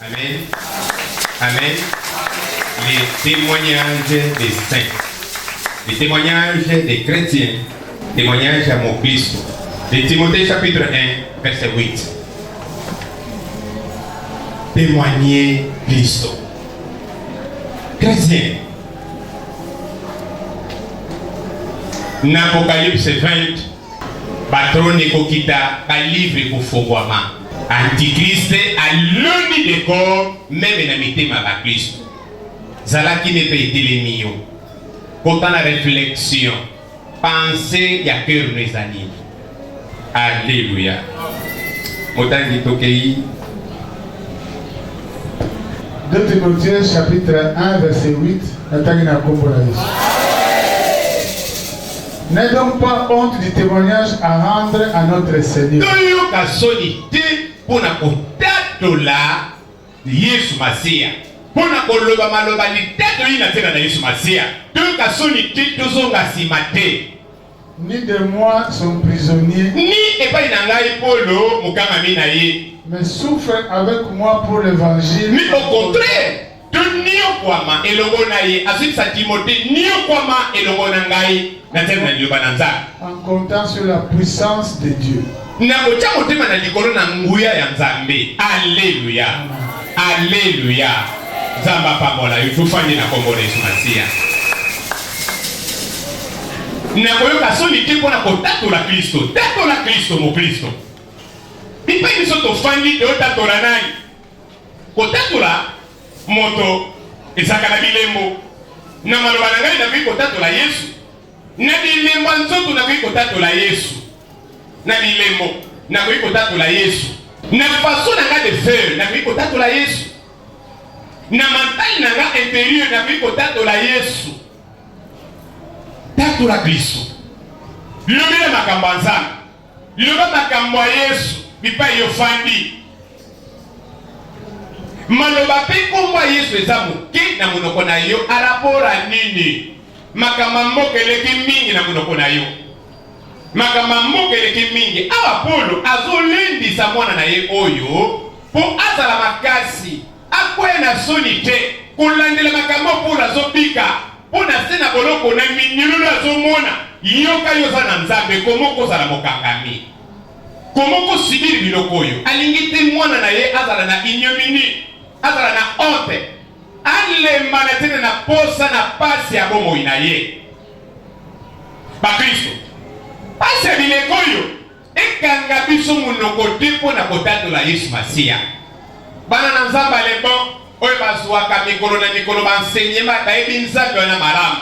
Amen. Amen. Les témoignages des saints, les témoignages des chrétiens, témoignages à mon Christ. De Timothée chapitre 1, verset 8. Témoigner Christ. Chrétien. N'Apocalypse 20, patron Nekokita, un livre pour Fogwama. Antichrist a l'uni des corps, même dans le thème avec Christ. Zala qui n'est pas été les miens. Quand on a réflexion, pensez, il y a cœur nos amis. Alléluia. Autant dit Tokei. 2 Timothée chapitre 1 verset 8. N'aie donc pas honte du témoignage à rendre à notre Seigneur. Ni de moi son prisonnier, mais souffre avec moi pour l'évangile. Mais au contraire, en comptant sur la puissance de Dieu. Alléluia. Alléluia. Zamba pamola, yutufanye na kombole sumasia. Na koyoka soni te pona kotatola Kristo. Tatola Kristo mo Kristo. Pipa biso tofandi te otatola nani. Kotatola moto ezaka na bilembo. Na maloba na ngai na koyi kotatola Yesu. Na bilembo nzoto na koyi kotatola Yesu. Na bilembo na koyi kotatola Yesu. Na façon na nga de faire na koyi kotatola Yesu. Na mental na nga intérieur na koyi kotatola Yesu. Tatola Kristo. Lobela makambo nzambe. Loba makambo ya Yesu bipa yofandi. Maloba pe kombo Yesu eza moke na monoko na yo arapora nini. Makambo mokeleki mingi na monoko na yo. Makambo mokeleki mingi. Awa Paulo azolendisa mwana na ye oyo po azala makasi. Akwe na soni te. Kolandela makambo Paulo azobika. Pona sena boloko na minyulu azomona. Yoka yoza na nzambe komoko zala mokangami. Komoko sibiri biloko oyo. Alingite mwana na ye azala na inyomini. Azala na honte. Alemba na tene na posa na pasi ya bomoi na ye. Ba Kristo. Pasi ya bileko oyo. Ekanga biso munoko te pona kotatola Yesu Masia. Bana na nzamba lebon. Oye bazwaka mikolo na mikolo baenseignement bayebi nzambe wana malamu.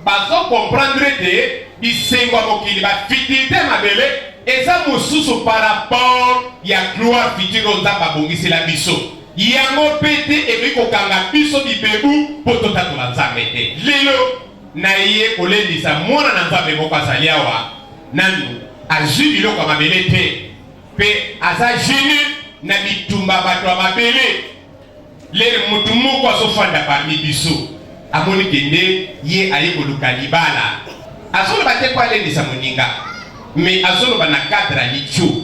Bazo comprendre te bisengo mokili bafitilité mabele eza mosusu par rapport ya gloire fitiro nzambe abongisela biso. Yango pete ebi kokanga biso bibebu po totatola nzambe te. Lelo na ye kolendisa mwana na nzambe moko azali awa nanu azwi biloko ya mabele te pe aza gêné na bitumba bato ya mabele. Lere mutu moko azofanda parmi biso amoni kende ye aye koluka libala azoloba te kwa alendisa moninga mais azoloba na cadre licho.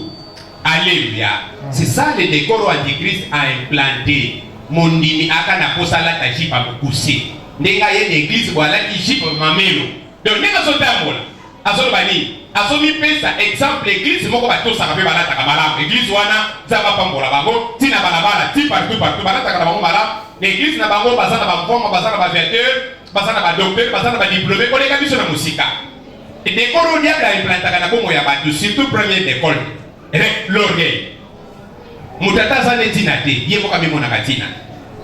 Alléluia. C'est ça le décor antichrist a implanté. Mondimi aka na posala ta jipa mukuse ndenga ye l'église voilà ki jipa mamelo donc ndenga sotamola azoloba ni azomi pesa exemple église moko batosaka pe balata ka malamu église wana zaba pambola bango tina balabala ti partout balata ka bango malamu l'église na bango bazana ba mvoma bazana ba verteur bazana ba docteur bazana ba diplômé koleka biso na musika et décor dia ka implantaka na bomo ya batu surtout première école avec l'orgueil mutata zane tina te yebo ka mimona katina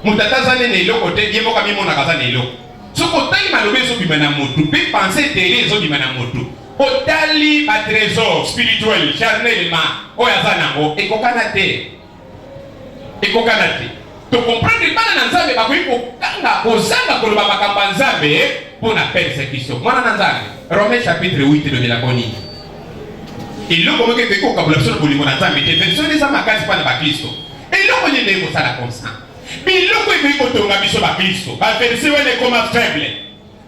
mutata zane ne loko te yebo ka mimona kazana elo soko tali malobe so bimana motu pe penser tere zo bimana motu otali ba trésor spirituel charnellement oyazana ngo ekokana te to comprendre bana na nzambe bakoyi kokanga kozanga koloba makambo ya nzambe mpona persécution mwana na nzambe Romains chapitre 8 lobela boni eloko moke ekoki kokabula biso na bolingo na nzambe te version eza makasi mpa na bakristo eloko nini ekosala konsa biloko ekoki kotonga biso bakristo baverse wana ekoma faible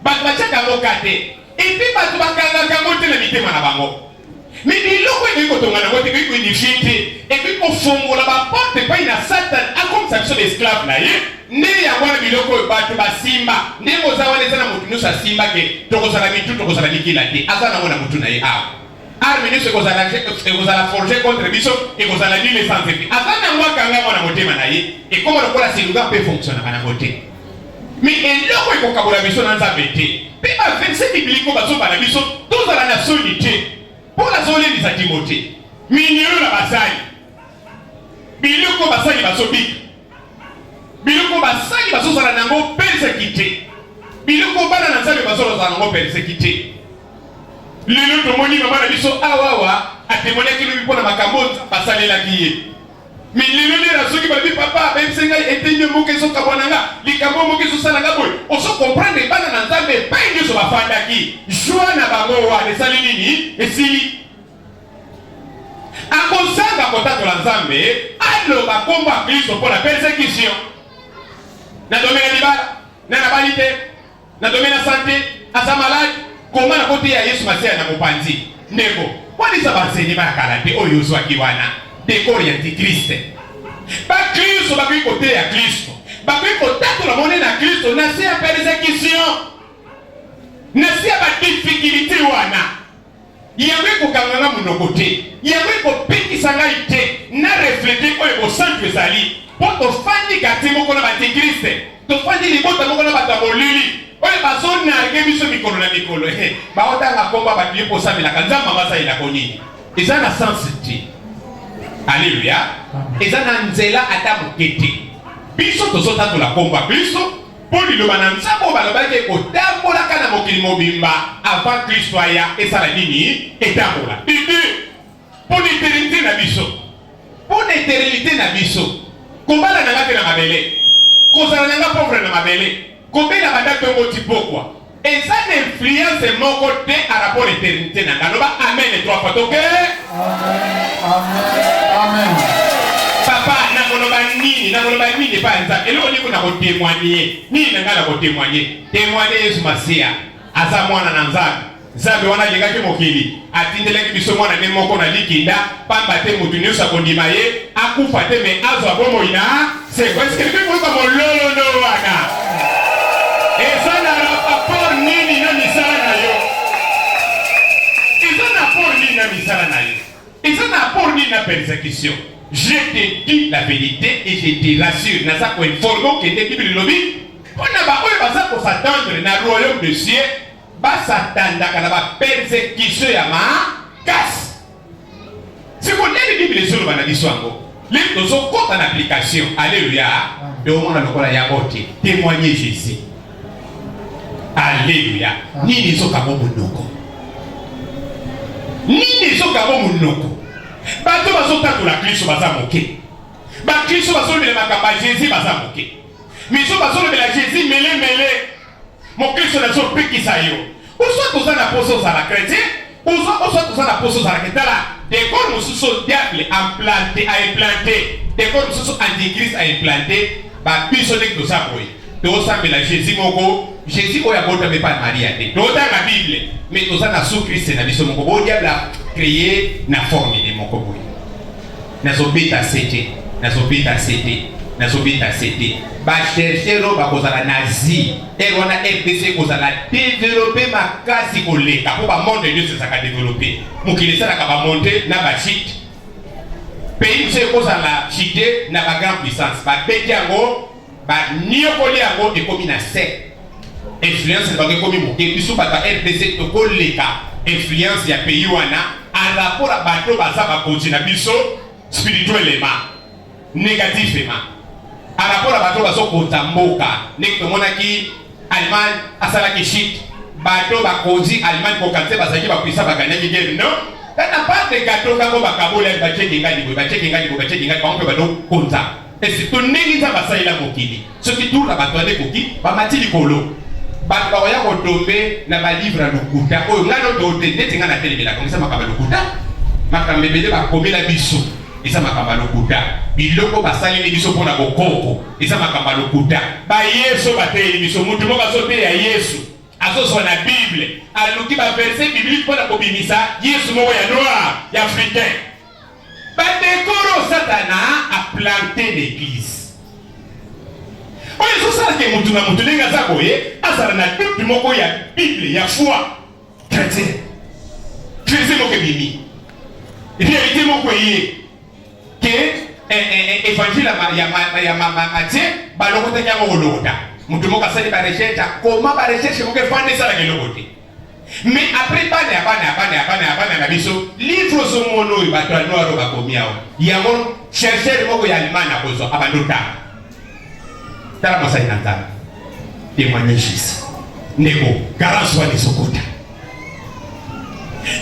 bato batiaka yango ka te epi bato bakangaka yango te na mitema na bango Mais biloko eko tongana wote eko initié et puis ko fongola ba porte pa ina Satan a comme ça sont esclaves na ye ne ya wana biloko bato basimba ne moza wana sana mutu nusa simba ke tokozala mitu tokozala nikila te azana wana mutu na ye arme ne se kozala forger contre biso et kozala nile sans effet azana ngwaka nga wana motema na ye et comme lokola siluga peut fonctionner na côté mais eloko eko kabola biso na nzambe te pe ba verset biblique bazo bana biso tozala na solitude pour la zone de Timothée minero la basali biloko basali basobika biloko basali bazozala nango persécuté biloko bana na nzambe bazozala nango persécuté lelo tomoni mama na biso awawa atemoniaki lobi mpona makambo basalelaki ye mais lelo nde nazoki balobi papa bayebise ngai etenye moke ezokabwana nga likambo moke ezosala nga boye ozo comprendre bana na nzambe epai nyonso bafandaki joi na bango wana esali nini esili akozanga kotatola nzambe aloba kombo ya kristo mpona persécution na domaine ya libala na nabali te na domaine ya sante aza malade koma na kote ya yesu masiya na mopanzi ndeko wanisa baenseignement ya kala te oyo ozwaki wana dekor ya antikriste bakristo bakoki koteya kristo bakoki kotatola mone na kristo na se ya persécution na se ya badifficulté wana yango ekokanganga monoko te yango ekopekisa ngai te na reflete oyo bosantu ezali mpo tofandi kati moko na baantikriste tofandi libota moko na bato ya molili oyo bazonarge biso mikolo na mikolo baotanga komba bato ye posamelaka nzambe basalelako nini eza na sens te alleluya eza na nzela ata moke te biso tozotatola kombo ya kristo mpo liloba na nzambe oyo balobaki kotambolaka na mokili mobimba avant kristo aya esala nini etambola ide mpo na eternité na biso mpo na eternité na biso kobala na nga te na mabele kozala na nga pauvre na mabele kobela banda tongo tipokwa eza na influence moko te a rapport eternité na nga loba amen trois fois toke Amen. papa nakoloba nini pa nzambe eloko niko na kotémoigner nini na nga na kotémoigner témoigner yesu masiya aza mwana na nzambe nzambe wana alingaki mokili atindelaki biso mwana ne moko na likinda pamba te motu nyonso akondima ye akufa te me azwa bomoi na seko eske lipi koyoka mololono wana eza na rapport nini na misala na yo eza na rapport nini na misala na yo eza na rapport nini na persécution. Je te dis la vérité et je te rassure. N'a pas informé que les Bible lobby. On a pas s'attendre dans le royaume de cieux. Pas s'attendre à la persécution à ma casse. Si vous lisez les Bibles sur le banaliswango, les deux sont en application. Alléluia. Et au monde on a yaboté. Témoigner Jésus. Alléluia. Ni les autres comme monoko. Ni les autres comme monoko. Bato bazotatu la Kristo baza moke. Ba Kristo bazolobela makamba Jésus baza moke. Miso bazolobela Jésus mele. Mon Kristo nazopekisa yo. Oso toza na poso za la chrétien, oso toza na poso za la ketala. Décor mosusu diable a implanté. Décor mosusu antichrist a implanté. Ba biso nek toza boye. Tosambela Jésus moko. Jésus oya bota me pa Maria te. Tota la Bible. Mais toza na sous Christ na biso moko. Bo diable a créé na forme de mon koboy. Nazobita cité. Ba chercher ro ba kozala nazi. Et on a RDC kozala développer ma kasi koleka. Pour ba monde de Dieu ça ka développer. Mukile ça ka ba monter na ba chite. Pays c'est kozala chite na ba grande puissance. Ba betiango ba niokoli yango ekomi na sec. Influence ba komi moke biso ba RDC to koleka. Influence ya pays wana en rapport à bateau baza ba continue biso spirituellement négativement en rapport à bateau bazo kota mboka nek to monaki Allemagne asala ki shit bateau ba kozi Allemagne ko kanse bazaki ba puisa ba gagner guerre non kana pas de gâteau ka ko ba kabola ba cheki ngali ba on ba do konta et c'est to négiza ba saila mokili ce qui tourne la bateau de koki ba matili kolo bato bakoya kotombe na balivre ya lokuta oyo nga no tote ndeti nga na telebela kongisa makamba lokuta makambo ebele bakomela biso eza makamba lokuta biloko basaleli biso mpona bokoko eza makamba lokuta bayesu bateyeli biso mutu moko azoteya yesu azozwa na Bible aluki ba verset biblique pour la kobimisa Yesu moko ya noir ya africain ba décoro Satana a planté l'église oyo sosala ke mutu na mutu lenga za boye azala na doute moko ya Bible ya foi chrétien moko bimi réalité moko ye que évangile ya Matthieu balokota kya ngolota mutu moko asali ba recherche comment ba recherche moko fande sala ke lokote mais après bana na biso livre so mono bato noiro bakomiao yango chercheur moko ya Allemagne akozo abandota tala mosali na tala témoignage neko garance wa lesokota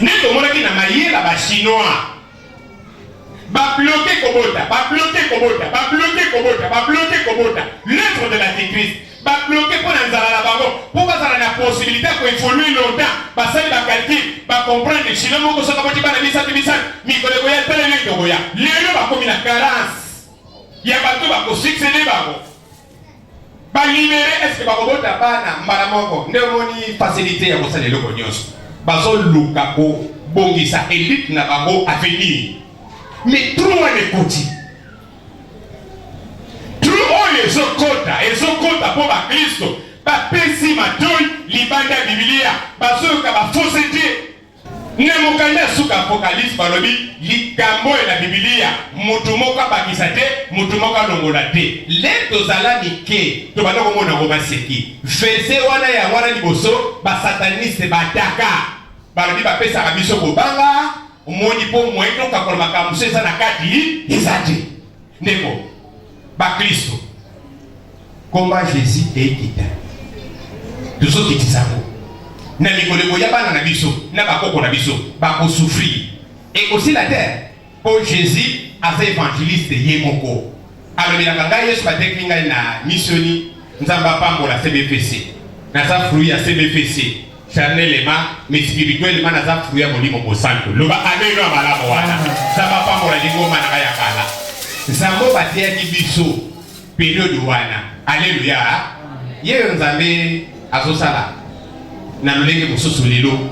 neko monaki na mayela ba chinois ba bloquer kobota l'œuvre de l'antéchrist ba bloquer pour nzala la bango pour bazala na possibilité ko évoluer longtemps ba sali ba calcul ba comprendre chino moko soka boti bana misatu mikolo ya tele leko ya lelo ba komi na carence ya bato ba ko succéder bango ba libérer est-ce que ba kobota bana mbala moko nde moni facilité ya kosala loko nyonso bazo luka ko bongisa élite na bango avenir. Mais trop on écoute. Trop on les okota pour ma Christ. Ba pesi matoi libanda Biblia. Bazoka ba fausseté. Nemokanda suka apocalypse balobi likambo la Biblia. Mutu moko bakisate, mutu moko longola te. Les tozala nike. To bana ko mona ko baseki. Verset wana ya wana liboso ba sataniste bataka. Balobi ba pesa ka biso ko banga. Umoni po mwendo kakolo makamuso eza na kati ezate ndeko ba Kristo komba Jésus ekita tuso kitizako na mikoleko ya bana na biso na bakoko na biso bako souffrir et aussi la terre pour Jésus as évangéliste ye moko alobela kanga Yesu bateki ngai na missioni nzamba pambola CBFC na sa fruit ya CBFC charnellement mais spirituellement naza fruit ya molimo bosanto loba ameno malamo wana sama pambola lingo manaka ya kala zambo batia ki biso période wana alléluia yeyo nzambe azosala na lolenge mosusu lelo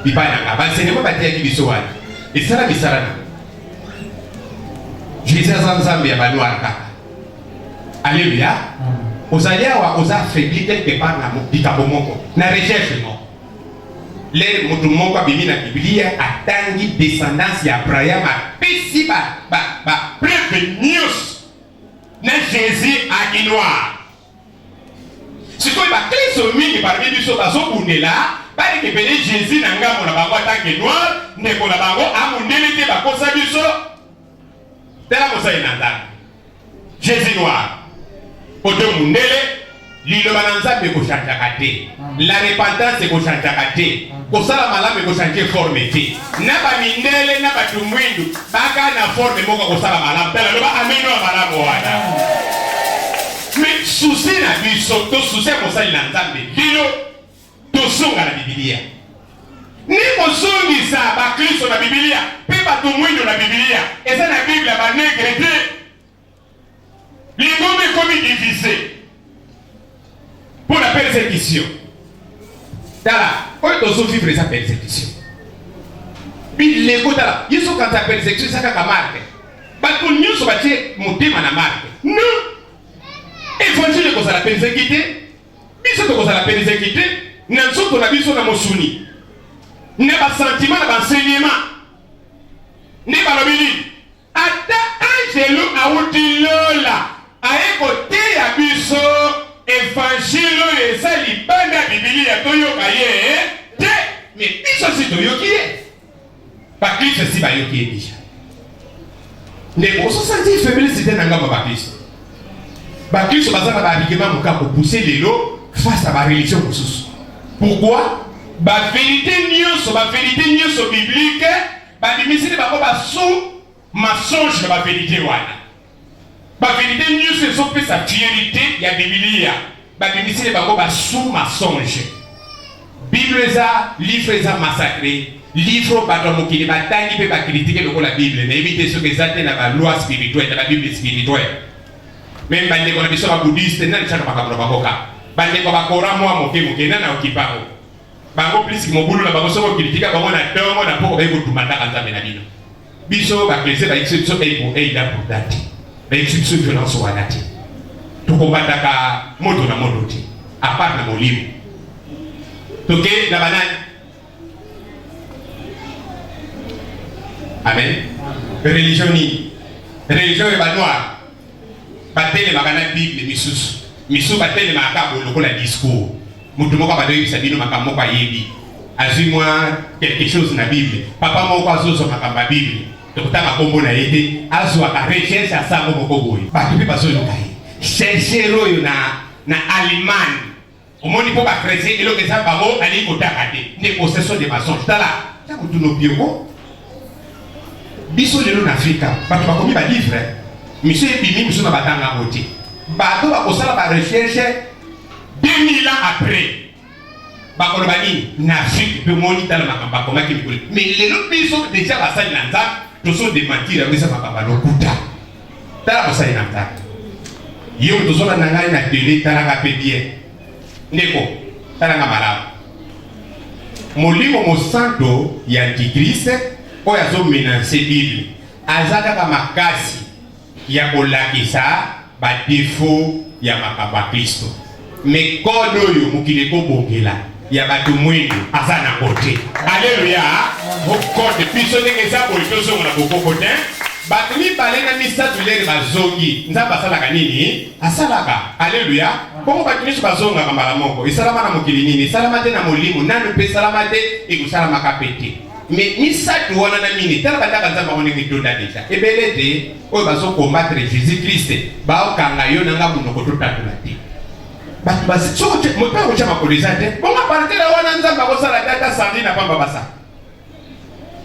bipananga bansenema batia ki biso wana esala bisala Jésus nzambe ya banwara kaka alléluia ozalia wa oza faibli quelque part na bikambo moko na recherche moko les mutumoko abimi na Biblia atangi descendance ya Abraham apesi ba prévenus na Jésus akinoa sikoy ba Kristo mingi parmi biso bazobundela bali kepele Jésus na ngambo na bango atangi noir ndeko na bango amundeli te bakosa biso tela mosai na ndana Jésus noir oto mundele lilo bananza be ko chanja te la repentance ko chanja te ko sala malame ko changer forme te na ba mindele na ba tumwindu baka na forme moko ko sala malame tala loba ameno malamo wana mais souci na biso to souci ko sala na nzambe lilo to songa na Biblia ni ko songi sa ba Kristo na Biblia pe ba tumwindu na Biblia eza na Biblia ba negre te l'ingombe comme divisé pour la persécution. Quand on souffre de sa persécution, puis l'écoute là, ils sont quand la persécution, ça a marqué. Parce que nous sommes battus, mon thème a marqué. Non, évangile que ça la persécuté, mais ce que ça la persécuté, nous sommes qu'on a vu sur la mosuni, n'est pas sentiment, n'est pas enseignement, n'est pas l'obéli. Ata angelo a outil là, à écouter à biso. Évangile eza libanda ya Biblia toyoka ye te mais biso si toyoki ye bakristo si bayoki ye déjà ndeko ososenti faiblesse na ngambo bakristo baza na baargument moka kopousser lelo face à bareligion mosusu pourquoi bavérité nyonso biblique babimisili bango basu mensonge na bavérité wana ba vérité nyonso ezopesa fiérité ya Biblia babimisile bango basu mensonge Bible eza livre eza massacré livre bato mokili batangi pe bakritike lokola Bible na éviter soki eza te na baloi spirituelle na babible spirituelle même bandeko na biso babudiste nani chaka makambo na bango kaka bande ko bakora mwa moke moke na okipango bango plus ki mobulu na bango soko kritika bango na tongo na poko baiko tumata nzambe na bino biso ba klese ba exception eko eida pour date ba exception violence wana te tokobataka moto na moto te à part na molimo toke na banani amen religion ni religion e ba noir batele makana bible misusu batele makabo lokola discours mutu moko badoyebisa bino makambo moko ayebi azwi mwa quelque chose na bible papa moko azozo makambo ya bible tokotanga kombo na ye te azwaka recherche asango moko boye bato mpe bazoyoka ye chercher oyo na allemagne omoni mpo bacrétien eloko eza bango alii kotaka te nde possession de mensonge tala ya kotuno bioko biso lelo na afrika bato bakomi balivre miso ebimi miso na batanga yango te bato bakosala barecherche 2000 ans après bakoloba nini na afrique mpe moni tala makambo akomaki mikolo mais lelo biso deja basali na nzambe tozo dementir yango eza makambo lokuta tala bosali na nzambe yo tozolanda ngai na tele talanga mpe bien ndeko talanga malamu molimo mosanto ya antikriste oyo azomenanse bible aza kaka makasi ya kolakisa badefo ya makambo ya kristo me kode oyo mokili ekobongela ya bato mwendo aza nango te alleluya okode biso ndenge eza boye tozongo na bokoko te bato mibale na misato lere bazongi nzambe asalaka nini asalaka alleluya bongo bato miso bazongaka mbala moko esalama na mokili nini esalama te na molimo nanu mpe esalama te ekosalamaka mpe te mais misato wana na mini tala bandaka nzambe yango ndenge tonda deja ebele te oyo bazokombattre jésus christ baokanga yo nanga monoko totatola te bato mope akotya makolo eza te bongo apartela wana nzambe akosala te ata sandi na pamba basa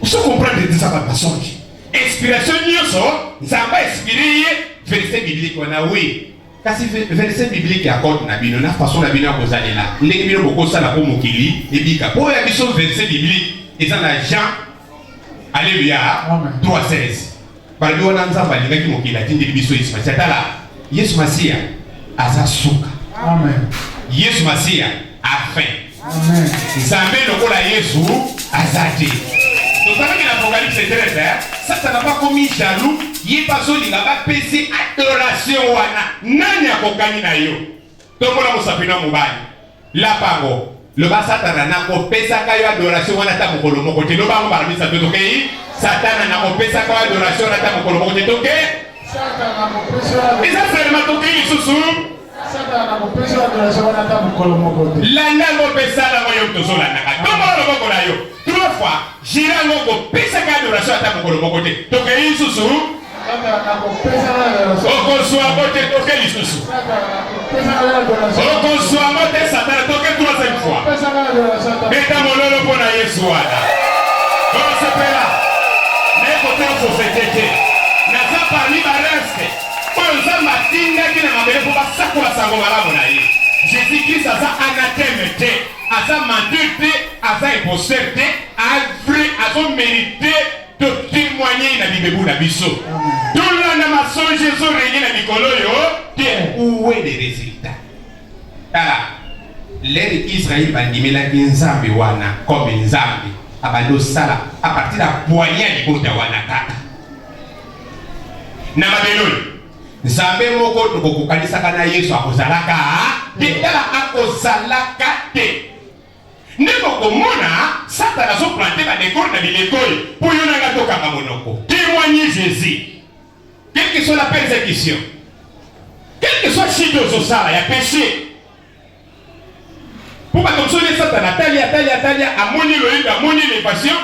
oso comprendre te nzambe basongi inspiration nyonso nzambe inspire ye verset biblique wana wi kasi verset biblique akorde na bino na façon na bino ya kozalela ndenge bino bokosala mpo mokili ebika mpo ya biso verset biblique eza na Jean alleluya 3:16 balobi wana nzambe alingaki mokili atindeli biso yesu masiya tala yesu masiya aza suka Amen. yesu masiya afin Amen. nzambe lokola yesu aza te tozalaki na apocalypse 13 sasa na bakomi jaloux ye bazolinga bapesi adoration wana nani akokani na yo tombola mosapi na mobali lapango loba satana nakopesaka yo adoration wana ata mokolo moko te loba yango baramisa to tokei satana nakopesaka yo adoration wana ata mokolo moko te toke eza selema tokei lisusu landa ngo pesala ngo yo tozolandaka tombola loboko na yo 3 fois gira ngo kopesaka adoration ata mokolo moko te tokei lisusu okozwa ngo te toke lisusu okozwa ngo te satana toke 3e fois beta mololo mpo na yesu wana osepela nekotela sosete te naza parmi bareste oyo nzambe atindaki na mabele mpo basakola sango malamu na ye jésus christ aza anateme te aza menteur te aza imposteur te avrai azomérite totémoigne na bibebu na biso tolanda masonge ezorenge na mikolo oyo te où est les résultats tala lere israel bandimelaki nzambe wana comme nzambe abandi osala a partir ya poignée ya libota wana kaka na mabele oyo nzambe moko tokokokanisaka na yesu akozalaka te tala akozalaka te nde bokomona satana azoplante badekore na bileko oyo mpo yo nanga tokanga monoko témoigne jésus quelle que soit la persécution quelle que soit chute ozosala ya péché mpo bato mosusu nde satana atali amoni loyendo amoni lepassion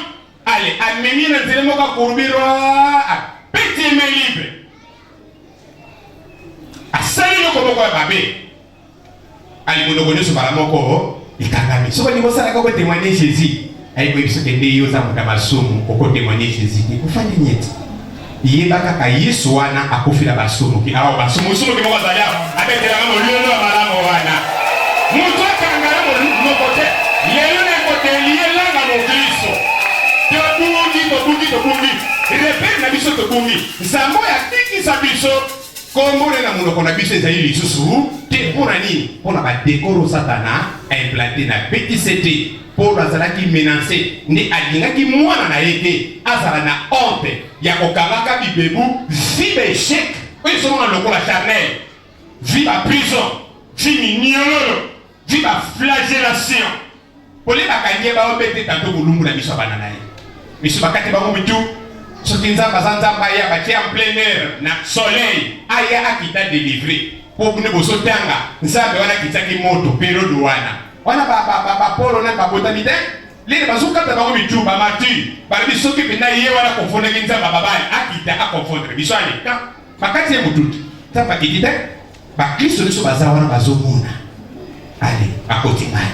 ale amemi na nzela moko akurubirwa apeti eme libre asali eloko moko ya mabe ali monoko nyonso mbala moko ekangami soki olingi osalaka kotémoigne jésus ayikoyebi soki nde yo oza moto ya masumu okotémoigne jésus te ofandi nyeti yeba kaka yesu wana akofela basumuki awa basumuki moko azali awa abetelanga mololo ya malamu wana moto akangala moko te lelo na ekotelielanga mokristo tobungi repere na biso tobungi nzambe oyo atikisa biso kombole na monoko na biso ezali lisusu te Mais pour nani, pour la décoro satana implanté na petit CT pour la qui menacé ni alinga qui mwana na été azala na honte ya kokanga bibebu vive échec oui sont dans le la charnel vive à prison vive mignolo vive à flagellation pour les bakanye ba obete tanto bulungu na biso bana naye biso bakati ba mutu soki nzamba zanzamba ya batia en plein air na soleil aya akita délivrer pour ne boso tanga nzambe wana kitaki moto période wana ba polo na ba botanite lele bazuka ta ba mutu ba mati ba biso ki pina ye wana confondre ki nzamba babali akita a confondre biso ali ka bakati ya mutu nzamba kitite ba Kristo biso baza wana bazomuna allez akoti ngai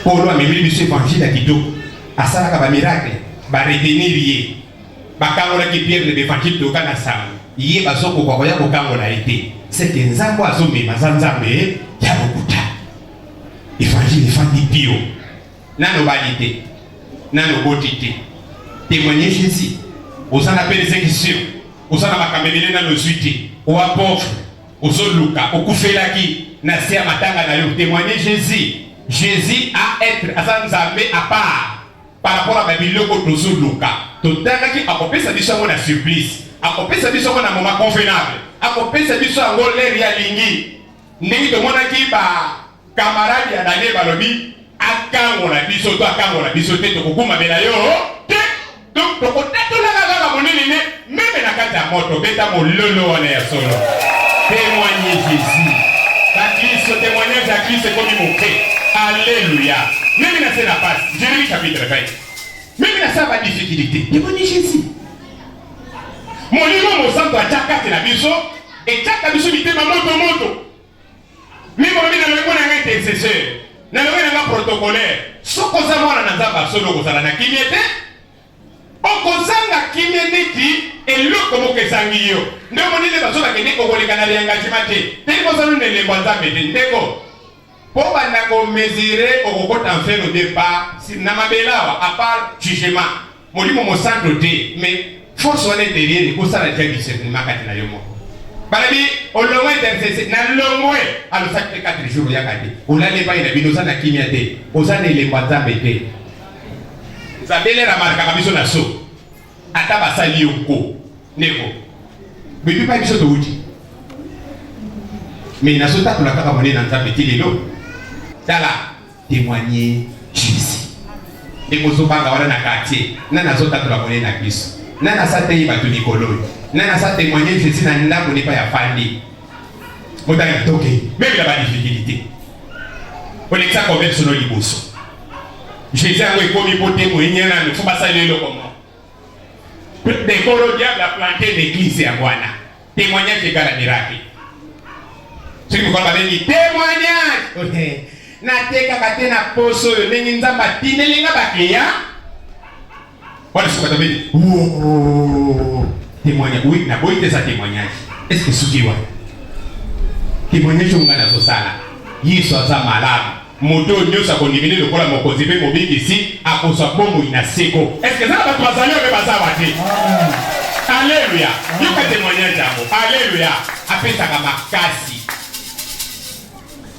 polo amemeli biso évangile ya kitoko asalaka ba miracle ba retenir ye bakangola ki Pierre le évangile toka na sango ye bazoko kwa koya kokangola ete c'est que nzambo azomema nzambe ya lokuta évangile fandi bio nano balite nano botite témoigner Jésus osana persécution osana makameli nano suite o pauvre osoluka okufelaki na sia matanga na yo témoigner Jésus a être azanzambe à part par rapport à babiloko tozoluka totangaki akopesa biso ngo na surprise akopesa biso ngo na moment convenable akopesa biso ngo l'air ya lingi ndenge tomonaki ba camarade ya Daniel balobi akangola biso to akangola biso te tokokuma bela yo te donc tokotatola kaka monene ne meme na kati ya moto beta mololo wana ya solo témoigner Jésus la Christ témoignage à Christ comme moqué alléluia même na c'est la passe Jérémie chapitre 20 même na ça va difficulté témoigner Jésus molimo mosanto achaka na biso et chaka biso bitema moto mimi mimi na lelo na intercesseur na lelo na protocolaire soko za mwana na nzamba solo kozala na kimiete okozanga kimieneti eloko mokesangi yo ndio monile bazola kende kokoleka na engagement te teli kozana ne lembo nzambe te ndeko po bana ko mesurer okokota en faire au départ si na mabelawa à part jugement molimo mosanto te mais force on est derrière ko sala dia discernement kati na yo moko balabi olongo intercessé na longo alo sakte 4 jours ya kati olale ba ina binoza na kimia te ozana ile nzambe te nzambele la marka kabiso na so ata basali yoko neko bibi pa biso to uti mais na sota to la kaka mone na nzambe ti lelo tala témoigner Jésus et mozobanga wana na quartier na sota to la mone na biso nana sa te ba to nikolo nana sa témoigner Jésus na ndako ne pa ya fandi motanga toke même la difficulté on est ça conversion no liboso Jésus a komi pour témoigner na ne faut pas saluer le comment décoro diable a planté l'église ya Bwana témoignage égale à miracle ce qui me parle de témoignage na teka katena poso yo ndenge nzamba tinelinga baklia voilà ce qu'on appelle témoignage oui na boite ça témoignage est-ce que sukiwa témoignage on ngana sosala Yesu aza malamu moto nyosa konimine lokola mokonzi pe mobiki si akosa bomo ina seko est-ce que ça va bazali o baza bati alléluia yoka témoignage yango alléluia apesa ka makasi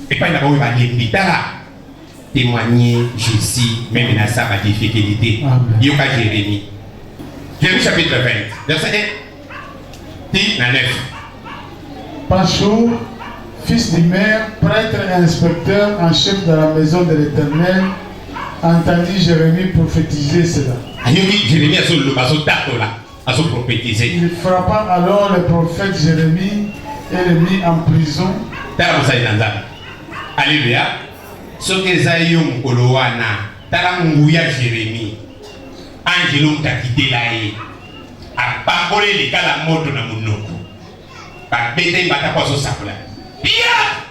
et pas na ba ba limbitala témoigner Jésus même dans sa difficulté yoka Jérémie chapitre 20 verset 1 dit na 9 Pachur, fils d'Imer, prêtre et inspecteur en chef de la maison de l'Éternel, entendit Jérémie prophétiser cela. Il frappa alors le prophète Jérémie et le mit en prison. Alléluia. Ce que Zayum Koloana, Talanguya Jérémie, Angelum Takitelae, a parolé les calamoto na monoko. Par bête bataposo sapla. Pia!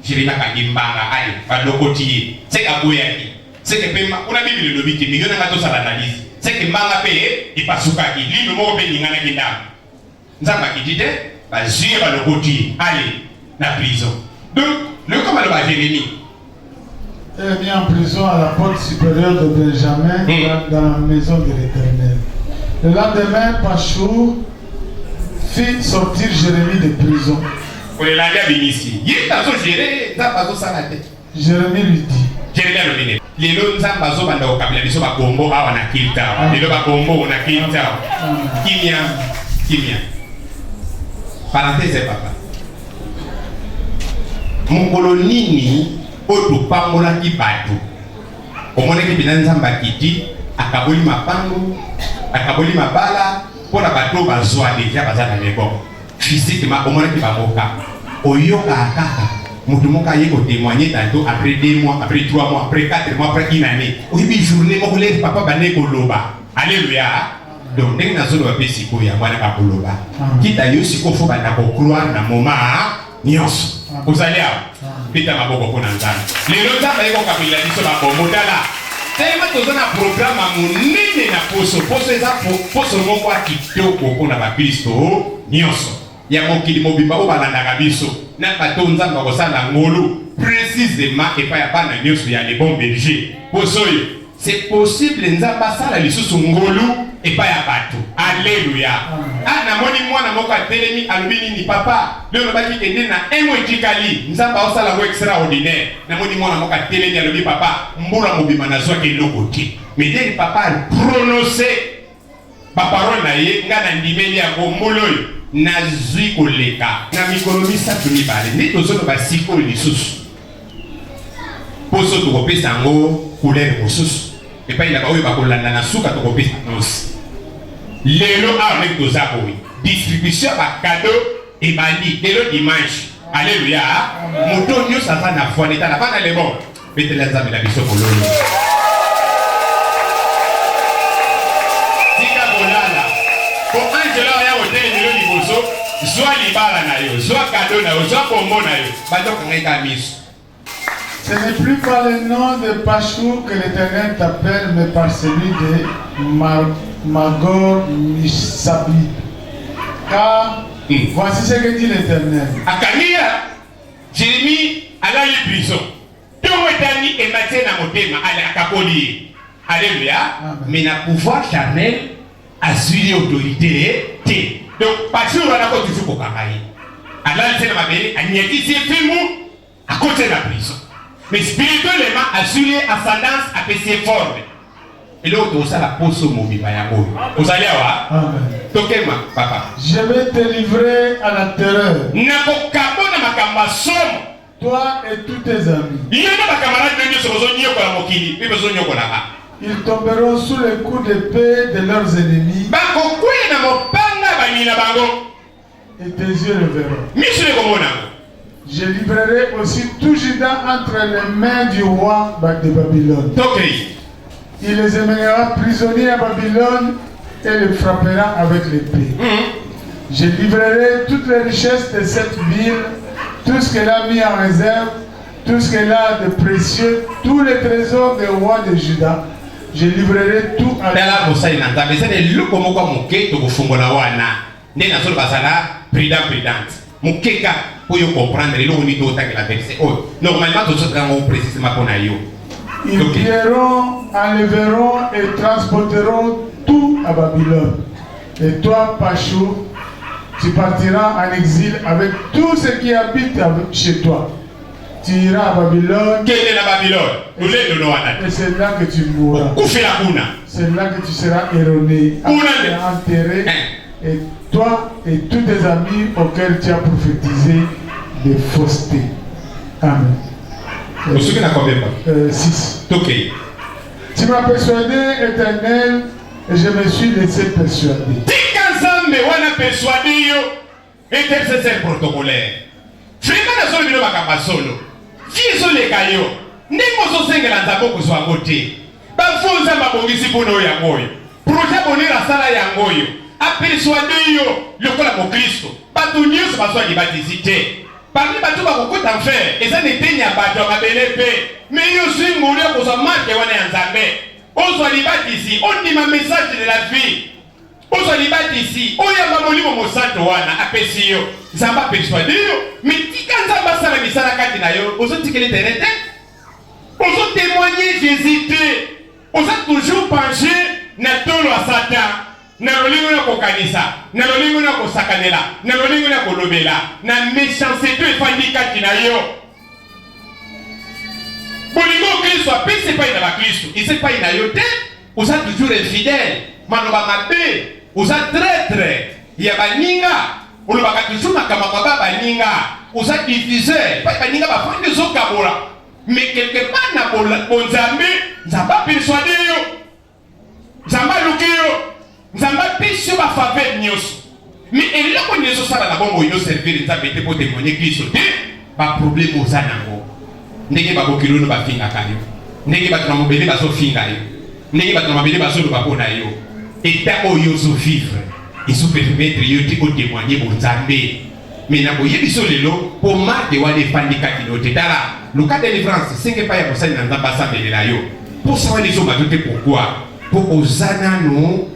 Jérémie Kagimbanga, allez, par le côté, c'est qu'à Boyaki. C'est que Pema, on a mis le lobby qui million à tous à l'analyse. C'est que Manga paye et pas Soukaki, lui, le mot béni à la guitare. Nzamba qui dit, bah, j'ai le côté, allez, la prison. Donc, le comment le va Jérémie? Elle est mise en prison à la porte supérieure de Benjamin dans la maison de l'Éternel. Le lendemain, Pachur fit sortir Jérémie de prison Pour les langues bénissi. Il est dans son géré, ça va se salater. Jérémie lui dit. Jérémie a nominé. Les lots nzamba zo banda okabila biso ba bombo awa na kilta. Les lots ba bombo na kilta. Kimia. Parenthèse papa. Mokolo nini oto pambola ki batu. Omone ki binanzamba kiti akaboli mapango, akaboli mabala pona bato bazwa deja bazana lebo. Physiquement omone ki bamoka. Oyoka akaka. Mutu moka yeko témoigner tantôt après 2 mois, après 3 mois, après 4 mois, après 1 année. Oyibi journée moko le papa bane koloba. Alléluia. Donc ndenge nazo ba pesi ko ya mwana ka koloba. Kita yo siko fo bana ko croire na moment nyonso. Ozali awa. Pita maboko ko na nzana. Lelo nzamba yeko kabila biso ba bomodala. Tellement tozana programme munene na poso. Poso eza poso moko akitoko ko na ba Kristo nyonso. Ya mokili mobimba o balandaka biso. Na bato nzamba kosala ngolu précisément et pas ya bana nyonso ya les bons bergers. Poso yo. C'est possible nzamba sala lisusu ngolu et pas ya bato. Alléluia. Ana moni mwana moko atelemi alubini ni papa. Lelo baki kende na emo etikali. Nzamba osala ngo extraordinaire. Na moni mwana moko atelemi alubi papa mbula mobima na zwa ke lokoti. Mais dès le papa prononcer ba parole na ye ngana ndimeli ya ngomoloyo na zwi koleka. Na mikolo misatu mibale. Ndi tozono basiko lisusu. Poso to kopesa ngo couleur mosusu. Et pas il a pas eu bakolanda na suka to kopesa nos. Lelo avec dos aboui. Distribution ba cadeau et bandi lelo dimanche. Alléluia. Moto nyo sa na foi l'état na bana le bon. Bete la nzambe la biso kololo. Dika bolala. Ko angela ya hotel lelo liboso, zwa libala na yo, zwa cadeau na yo, zwa kombo na yo. Bato kangeka miso. Ce n'est plus par le nom de Pachou que l'Éternel t'appelle, mais par celui de Magor Missabi. Car voici ce que dit l'Éternel. Akania, Jérémie, à la prison. Tongwetani et Mathieu na motema, à la Kakoli. Alléluia. Mais na pouvoir charnel, assurer autorité, té. Donc, Pachou, on a toujours pour Kamaï. Alors, c'est ma belle, à Niaki, c'est film, à côté de la prison. Mais spirituellement, assurer ascendance à PC fort. Et l'autre, ça la pose au mobile. Vous allez voir. Tokema, papa. Je vais te livrer à la terreur. Toi et tous tes amis. Ils tomberont sous les coups d'épée de leurs ennemis. Et tes yeux le verront. Je livrerai aussi tout Juda entre les mains du roi de Babylone. Il les emmènera prisonniers à Babylone et les frappera avec l'épée. Je livrerai toutes les richesses de cette ville, tout ce qu'elle a mis en réserve, tout ce qu'elle a de précieux, tous les trésors des rois de Juda. Je livrerai tout à pour comprendre le niveau de la verset. Normalement, tout ça est précisément pour nous. Ils iront, enlèveront et transporteront tout à Babylone. Et toi, Pachou, tu partiras en exil avec tout ce qui habite chez toi. Tu iras à Babylone. Quelle est la Babylone? Et c'est là que tu mourras. C'est là que tu seras erroné, enterré. Et toi et tous tes amis auxquels tu as prophétisé des faussetés. Amen. 6. Tu m'as persuadé, Éternel, et je me suis laissé persuader. Intercesseur protocolaire. Aperçoit yo le kola mo Kristo. Bato nyonso bazwa libadisité. Parmi bato bakokota enfer, eza netenya bato babelepe. Mais yo singoli okozwa marque wana ya Nzambe. Ozwa libadisi, ondima message de la vie. Ozwa libadisi, oyamba molimo mosanto wana apesi yo. Nzambe aperçoit yo, mais tika Nzambe asala misala kati na yo, ozotikeli terrain te. Ozo témoigner Jésus te. Ozo toujours pencher na tolo à Satan. na lolingo na kokanisa, na lolingo na kosakanela, na lolingo na kolobela, na méchanceté efandi kati na yo. Bolingo Kristo apesi epai na bakristo, esi epai na yo te, oza toujours infidèle, maloba mabe, oza traître ya baninga, olobaka toujours makambo kwa baninga, oza diffuseur, epai baninga bafandi ezokabola. Mais quelque part na bonzambe, nzamba persuadé yo, nzamba luki yo, nzamba pesi yo ba faveur nyonso. Mais eloko nyezo sala na bongo yo servir nzambe te po témoigner Kristo te, ba problème oza nango. Ndenge bakokilo ba finga kayo, ndenge bato na mobele bazo finga yo, ndenge bato na mobele bazo loba pona yo. État oyo zo vivre, ils sont permettre yo te ko témoigner bonzambe. Mais na boyebi so lelo po marque wa defandi katino te tala. Le cas de délivrance, c'est que pas y a pour ça dans l'ambassade de l'ayo. Pour savoir les hommes, pourquoi? Pour osana nous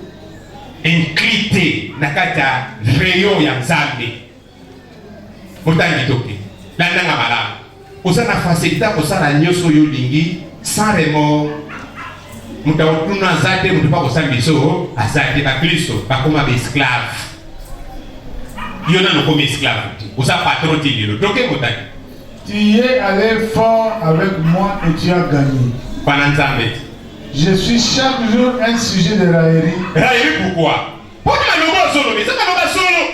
incliter nakata rayon ya nzambe. Otani toke. La nanga mala. Osana facilita osana nyoso yo lingi sans remords. Mutawutuna zate mutupa kosambiso azate ba Kristo ba koma ba esclave. Yona no comme esclave. Osa patron tililo. Toke mutani. Tu es allé fort avec moi et tu as gagné. Je suis chaque jour un sujet de raillerie. Raillerie pourquoi? Pour le solo, mais c'est pas le solo.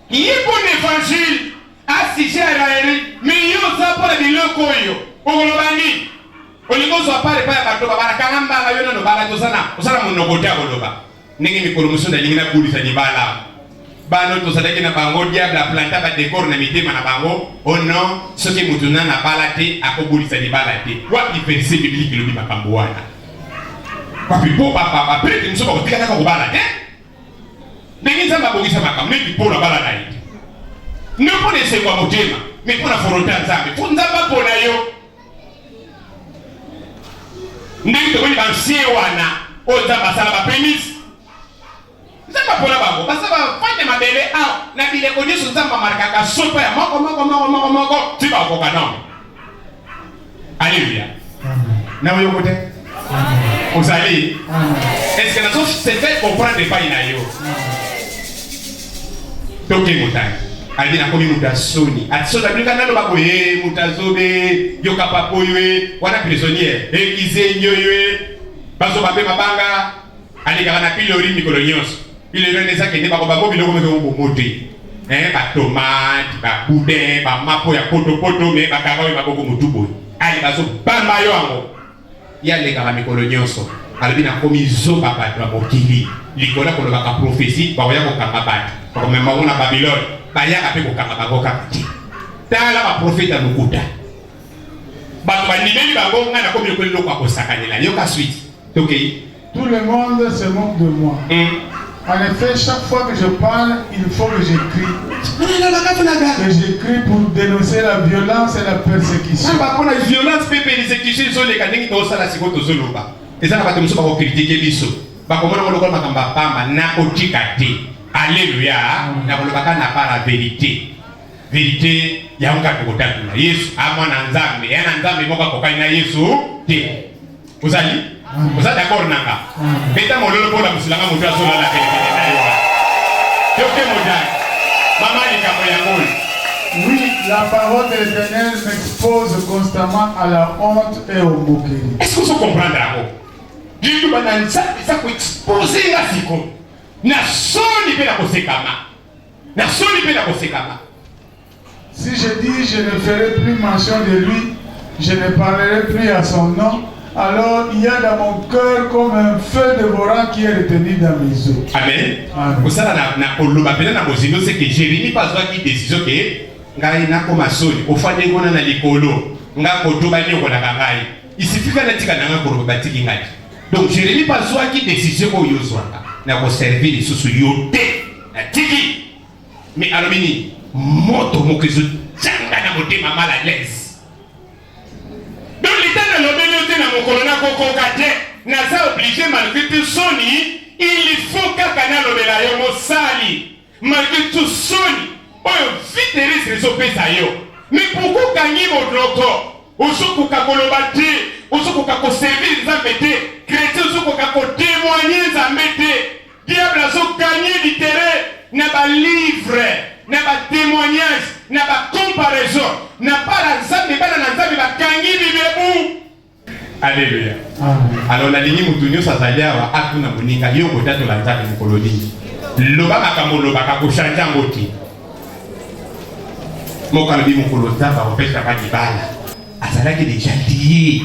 Il est pour l'évangile. Un sujet de raillerie. Mais il y a pour les locoyo. Pour le bani. Au niveau de pas les pas à Batoba, à Karamba, à Yono, à Tosana, au Salam Nogota, Goloba. N'est-ce pas promotion de l'Ina Poulis à Nibala? Bano to sadaki na bango diable la planta ba décor na mitema na bango oh non ce qui mutuna na balate akobulisa ni balate wapi verset biblique lobi makambo wana wapi po papa prêtre mso ba tika na ko balate ndenge nzamba bongisa makambo ni po na balana ite ne po ne se kwa motema mais po na volonté nzambe po nzamba po na yo ndenge to ba nsie wana o nzamba sala ba prémisse. Nzamba pola bango, parce que fanya mabele a na bile ko nyeso nzamba maraka sopa ya moko tiba ko kana. Alléluia. Na yo kote. Osali. Est-ce que nazo se fait comprendre pas ina yo? Toke mutani. Ali na komi mutasoni. Atsola bika nalo bako mutazobe yo kapapo ywe wana prisonnier. Ekize nyoywe. Bazo babe mabanga. Ali kana pilori mikolo nyonso. Il est venu ça qui n'est pas comme ça, il est comme ça. Ba tomate, ba boudin, ba mapo ya poto mais ba karawe ba boko mutubo. Ali bazo bamba yo ango. Ya le kama mikolo nyonso. Ali bina komi zo ba ba mokili. Likola ko ba ka prophétie, ba ya ko kama ba. Ko mema ona Babylone, ba ya ka pe ko kama ba ko kati. Tala ba prophète nukuta. Ba ba nimeli ba ngo ngana komi ko loko ko sakanyela. Yo ka suite. OK. Tout le monde se moque de moi. En effet, chaque fois que je parle, il faut que j'écris. Que j'écris pour dénoncer la violence et la persécution. La violence et la persécution sont les canaux qui sont là, c'est quoi Zoloba. Et ça, on va critiquer Bisso. Comment on va dire que na otikate. Alléluia. Na bolobaka na pas la vérité. Vérité, ya onka kokotatu na Yesu. Amana nzambe, ya nzambe moka kokani na Yesu. Te. Vous allez? Vous êtes d'accord nanga? Beta mololo pour la musulanga mutua sola la kelekele na yo. Yoke modai. Mama ni kamoyangoli. Oui, la parole de l'Éternel m'expose constamment à la honte et au moquerie. Est-ce que vous comprenez là? Dieu va dans ça pour exposer la siko. Na soni pe la kosekama. Na soni pe la kosekama. Si je dis je ne ferai plus mention de lui, je ne parlerai plus à son nom. Alors il y a dans mon cœur comme un feu dévorant qui est retenu dans mes os. Amen. Pour ça, c'est que Jérémie pas qui décision que ngai na koma soni ofanye ngona na likolo nga kotoba ni ko na ngai. Il suffit que na tika na ngako batiki ngai. Donc Jérémie pas qui décision ko yozwaka na ko servir les sous yote na tiki. Mais alomini moto mokezo tanga na motema mal à l'aise. Donc l'état de l'obédience na mokolona kokokate na ça obligé malgré tout soni il faut kakana lobela yo mosali malgré tout soni oyo vite risque pesa yo mais pourquoi gagner modroko osokuka koloba te osokuka ko servir nzambe te chrétien osokuka ko témoigner nzambe te diable a gagné du terrain na ba livre na ba témoignage na ba comparaison na pas la nzambe bana na nzambe ba kangi bibebu. Alléluia. Alors la ligne mutunyo sazalia wa atuna muninga yo kotato la nzambe mukoloni loba makambo loba ka koshanja ngoti mokalobi mukolota ba opesa ba dibala azalaki déjà lié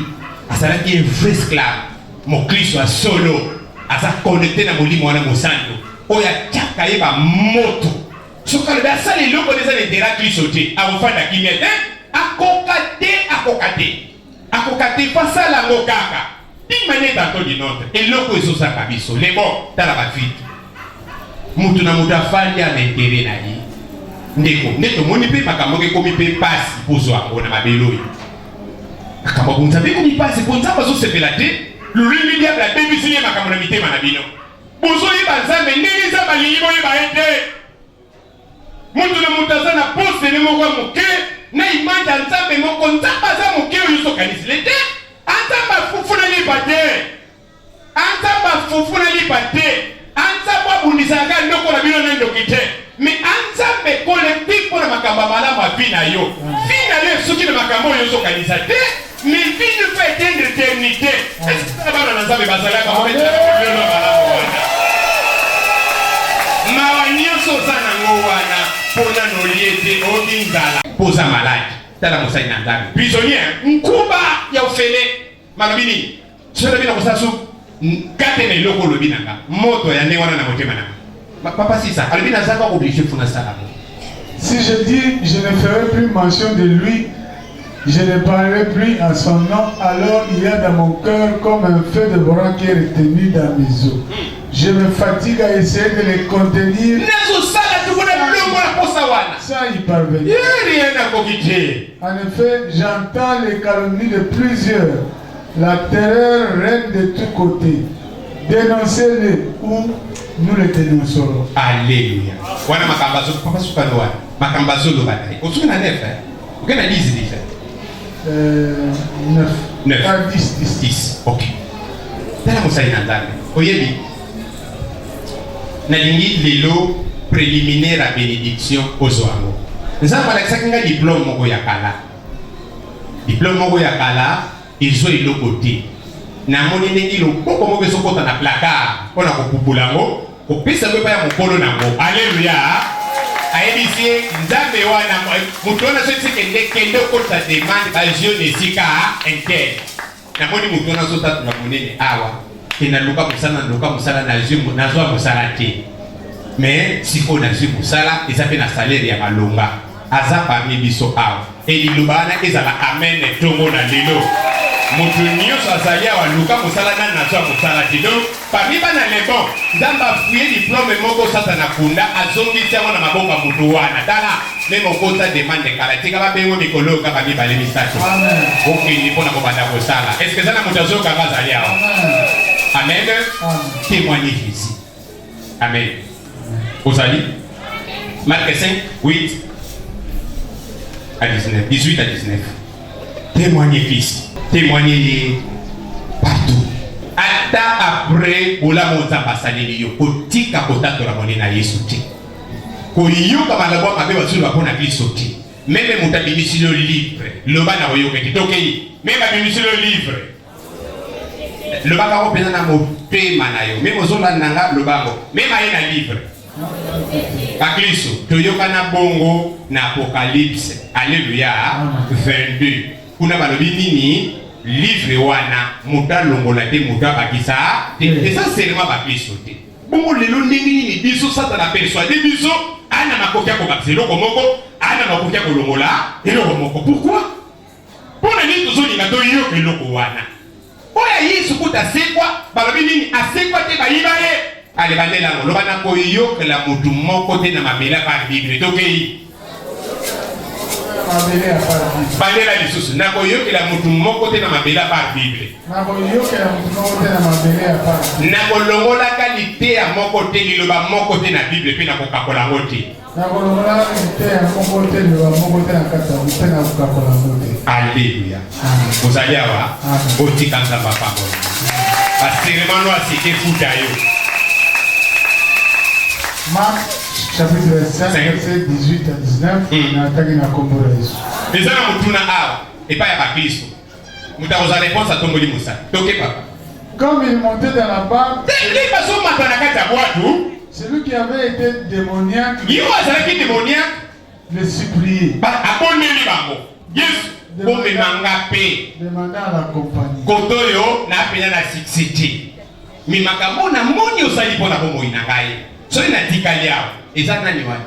azalaki un vrai esclave mon Christ a solo aza connecté na molimo wana mosanto oya chaka yeba moto sokalobi asali loko neza l'intérêt Christ te avofanda kimia te akokate fasala ngo kaka imane tanto di notre eloko ezosa kabiso lebo tala bafiti mutu na mutu afandi ana intérêt na ye ndeko moni pe makambo ke komi pe pasi pozwa ngo na mabelo akamba bunza pe komi pasi bunza bazo sepela te lulimi dia la baby sinye makambo na mitema na bino bozo yeba nzambe ndenge nzambe alingi boyeba ete mutu na mutu aza na poste ne moko moke na image ya nzambe moko nzambe aza moke oyo sokanisile te anzambe afufuna lipa te anzambe abundisaka ndoko na bino na ndoki te mais anzambe collectif mpona makambo malamu avi na yo vi na yo soki na makambo oyo sokanisa te mais vi ne peut éteindre éternité. Est-ce que bana na nzambe bazalaka mopetela kolelo malamu wana mawa nyonso oza nango wana mpona noliete okinzala poza maladi tala mosali na nzambe prisonnier nkuba ya ofele malobi nini soki lobi na kosala su kate na eloko olobi nanga moto ya ndenge wana na motema nanga papa sisa alobi nazaka oblige funa salamo. Si je dis je ne ferai plus mention de lui, je ne parlerai plus à son nom, alors il y a dans mon cœur comme un feu de bras qui est retenu dans mes os. Je me fatigue à essayer de les contenir. Ça y parvenir. En effet, j'entends les calomnies de plusieurs. La terreur règne de tous côtés. Dénoncez-les ou nous les dénoncerons. Alléluia. Wana makambazo papa sukano wana. Makambazo lo batai. Osuka na 9 hein. Oka na 10 déjà. 9. Ah 10. OK. Tala mosali na nzambe. Oyebi. Nalingi lelo préliminaire à bénédiction ozwango. Nzambe alakisaki nga diplôme moko ya kala. Diplôme moko ya kala ezo eloko te. Namoni ndenge loboko moko ezokota na placard mpona kopupula ngo kopesa mpe ya mokolo nango. Alléluia. Ayebisi nzambe wana moto wana soki kende okotisa demande bajeune esika interne. Namoni moto wana azotatula monene awa naluka mosala nazwa mosala te mais sikoyo nazwi mosala eza mpe na salaire ya malonga aza parmi biso awa eliloba wana ezala amen ntongo na lelo moto nyonso azali awa luka mosala nani nazwa mosala te donc parmi bana lebon nzambe afuye diplôme moko sasa na kunda azongisi yango na maboko ya moto wana tala meme okota demande kala tika babengo mikolo kaka mibale misato okende mpona kobanda kosala est ce que eza na moto azokanga azali awa amen témoignez Jésus amen ozali Marc 5 8 à 19 18 à 19 témoignez Christ témoignez partout ata après olamo nzambe asaleli yo kotika kotatola monene na Yesu te koyoka malabo mabe bazulu mpona Kristo te meme moto abimisi lo livre loba na koyoka te tokei meme abimisi lo livre lobaka ko pena na motema na yo meme ozolanda nga lobango meme aye na livre bakristo toyoka na bongo na Apocalypse alléluia 22 kuna balobi nini livre wana moto alongola te moto abakisa te eza seulement bakristo te bongo lelo ndenge nini biso satana persuade biso ana makoki ya kobakisa eloko moko ana makoki ya kolongola eloko moko pourquoi mpona nini tozolinga toyoka eloko wana oya Yesu kuta asekwa balobi nini asekwa te bayiba ye ale bandelango loba na koyokela motu moko te na mabele par Bible tokei bandela lisusu na koyokela motu moko te na mabele par Bible na kolongola kalite ya moko te liloba moko te na Bible pe na kokakola yango te alléluia ozali awa otika nzambe pambo baseremano asike futa yo Marc chapitre 5 verset 18 à 19 na ataki na kombo la Yesu. Ezana mutuna awa epa ya bakristo. Mutakoza réponse à tomboli musa. Toke papa. Comme il montait dans la barque, celui qui avait été démoniaque le suppliait. Demanda à la compagnie. Kotoyo na pena na sixity. Mi makambo na moni osali pona bomo inangai. So ina tikali yao. Eza nani wani?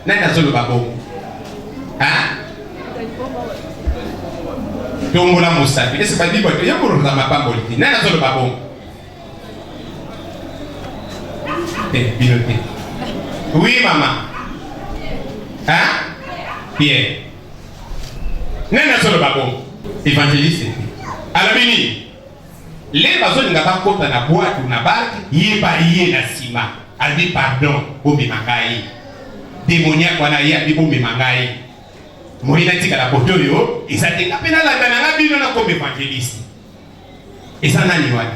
Nani azolo babo? Ha? Tongola musafi. Ese ba bibo to yamuro za mapambo liti. Nani azolo babo? Bilote. Oui mama. Hein? Pierre. Nani azolo babo? Évangéliste. Alabini. Les bazos nga ba kota na boîte na barque, yeba yé na sima. Albi pardon, bomi mangai. Démoniaque wana yé bomi mangai. Moïna tika la poto yo, isa teka pena la dananga bino na comme évangéliste. Isa nani wani?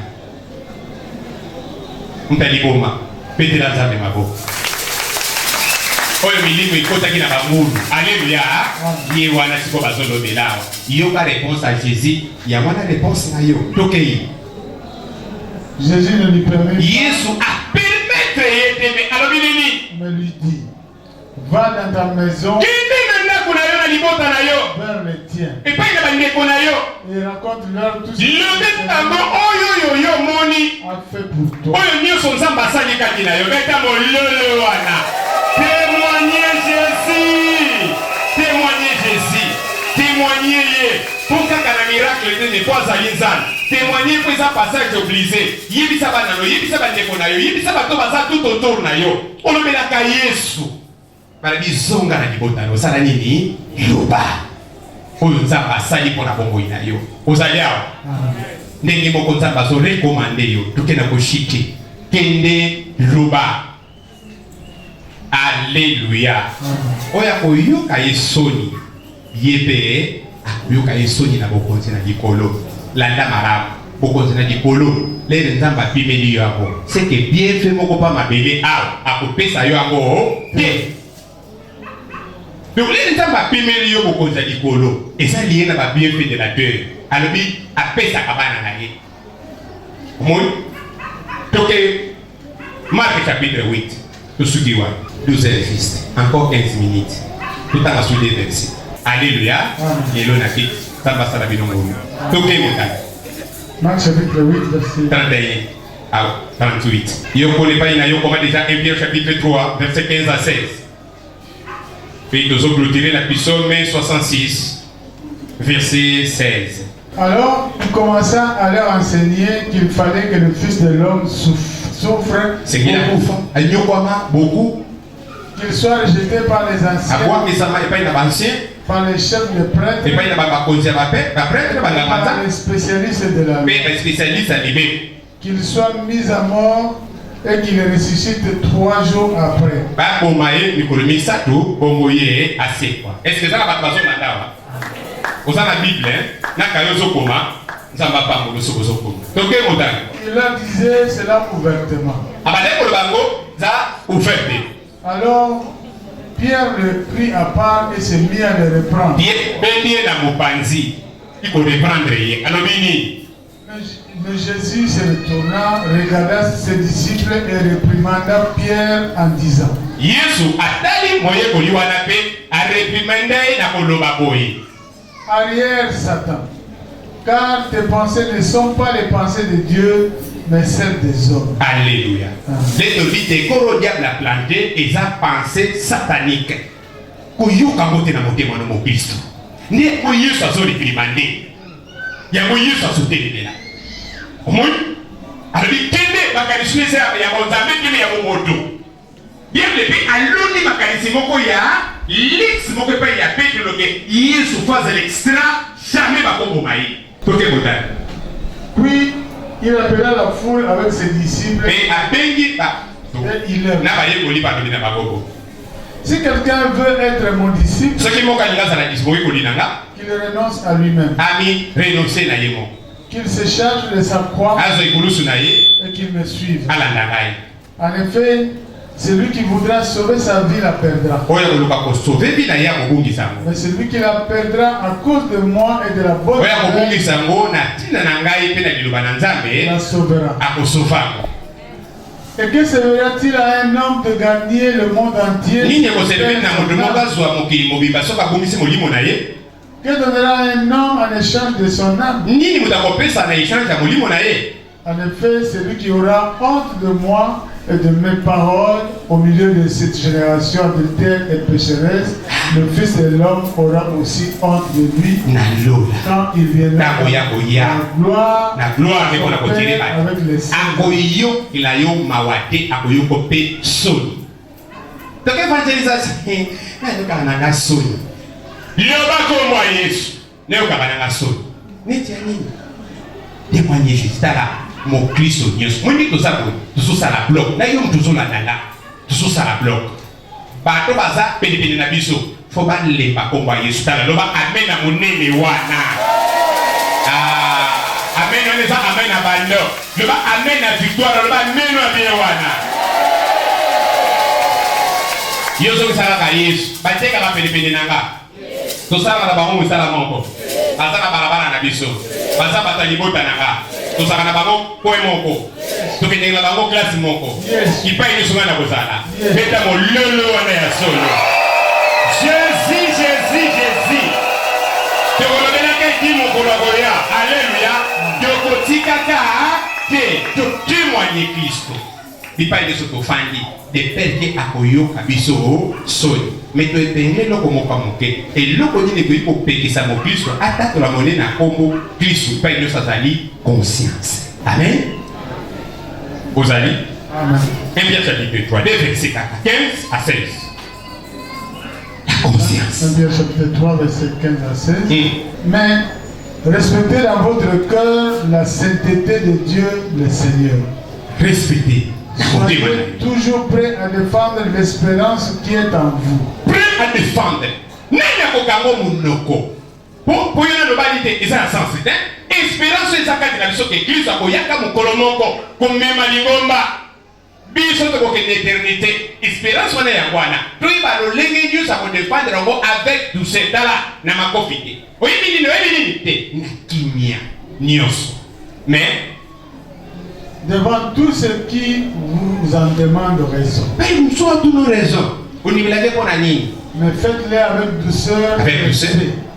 Mpeli boma, pete la nzambe mabo. Oyo milimu ikota kina bamuru. Alléluia. Ye wana siko bazolo belao. Yo ba réponse à Jésus, ya wana réponse na yo. Tokei. Jésus ne lui permet pas. Yesu a permettre yete alors binini. Mais lui dit, va dans ta maison. Vers les tiens. Et raconte-leur tout ce que a fait pour toi. Témoignez Jésus. Témoignez Jésus. Témoignez. Pour qu'un miracle ne soit à l'instant. Témoignez pour ça passage obligé. Yebisa banano, yebisa bandeko na yo, yebisa bato baza tout autour na yo. Olobelaka Yesu. Balabi zonga na libota no sala nini? Loba. Oyo nzamba asali pona bongo ina yo. Ozali awa. Ndenge moko nzamba zo recommande yo. Tukena koshiki. Kende loba. Alléluia. Oya koyoka yesoni. Yebe akoyoka yesoni na bokonzi na likolo. Landa maramu. Bokonzi na likolo. Lele nzamba pimeli yo ako. Seke bien fait moko pa mabele awa. Akopesa yo ako. Bien. Donc les nzamba pimeli yo bokonzi na likolo. Eza lié na ba bien fait de la terre. Alobi apesa kabana na ye. Moi. Toke Marc chapitre 8. Tusukiwa. 12 fils. Encore 15 minutes. Tout à sous les versets. Alléluia. Yelo na ki. Tamba sala binongo. Toke montagne. Marc chapitre 8 verset 31 à 38. Yo connaît pas ina yo comment déjà 1 Pierre chapitre 3 verset 15 à 16. Puis nous avons clôturé la psaume 66 verset 16. Alors, il commença à leur enseigner qu'il fallait que le Fils de l'homme souffre beaucoup, qu'il soit rejeté par les anciens, par les chefs de prêtres, par les spécialistes de la loi, qu'il soit mis à mort et qu'il ressuscite 3 jours après. Est-ce que ça va passer maintenant? Vous avez la Bible, il leur disait cela ouvertement. Alors, Pierre le prit à part et se mit à le reprendre. Mais Jésus se retourna, regarda ses disciples et réprimanda Pierre en disant: Arrière, Satan, car tes pensées ne sont pas les pensées de Dieu, mais celles des hommes. Alléluia. Les corps diable a planté et sa pensée satanique. Koyoka mote na motema no Kristo. Ne koyesu azoli primande. Ya koyesu azotelela. Omoi? Ali kende bakalishwe ya bonzambe kende ya bomoto. Bien le bi aloni makalisi moko ya Lix moko pa ya Petro loke Yesu faza l'extra jamais ba kombo mai. Toke botan. Puis il appela la foule avec ses disciples. Et a bengi ba. Il leur na ba yeko li ba domina ba gogo. Si quelqu'un veut être mon disciple, ce qui mo kalila za na disboyi ko linanga, qu'il renonce à lui-même. Ami renoncer na yemo. Qu'il se charge de sa croix Azo ikulusu na ye et qu'il me suive. Ala na ngai. En effet, celui qui voudra sauver sa vie la perdra. Mais celui qui la perdra à cause de moi et de la bonne nouvelle la sauvera. Et que servira-t-il à un homme de gagner le monde entier? Que donnera un homme en échange de son âme? En effet, celui qui aura honte de moi et de mes paroles au milieu de cette génération adultère et pécheresse, le Fils de l'homme aura aussi honte de lui quand il viendra la gloire avec les saints. Mon Christ, moi je dis tout ça la bloc. Là il y a tout ça là, tout ça la bloc. Bato baza pene na biso. Faut pas les pas envoyer ça là. Loba amen na monene wana. Amen on les a amen na bando. Loba amen na victoire, loba amen na bien wana. Yozo sala ka Yesu. Bateka ka pene nanga. To sala na bango sala moko. Azaka barabara na biso. Baza batali bota nanga. Tout ça na bango point moko. To kende na bango classe moko. Qui paye le soin na bozala. Beta mo lolo wana ya solo. Jésus. Te volobela ke di mo kolaboya. Alléluia. De kotika ka te to témoigner Christ. Il paye de ce que fandi de perdre akoyo kabiso soli. Mais tu es peiné loko mokamoke et loko ni ne ko peki sa mo Christ attaque la monnaie na kombo Christ paye de sa zali conscience. Amen. Vous allez Amen. 1 Pierre chapitre 3 verset 15 à 16. La conscience. 1 Pierre chapitre 3 verset 15 à 16. Mais respectez dans votre cœur la sainteté de Dieu le Seigneur. Respectez. Soyez toujours prêt à défendre l'espérance qui est en vous. Prêt à défendre. Nanya kokango munoko. Pour y a le validé, ils ont un sens. Espérance est ça quand il a dit que Christ a koyaka mukolo moko comme même lingomba. Biso to ko l'éternité. Espérance on est wana. To iba lo lenge Dieu ça ko défendre avec tout cet là na makofite. Oui bini te na kimia nyos. Mais devant tout ce qui vous en demande raison. Mais nous sommes tous nos raisons. Mais faites-les avec douceur.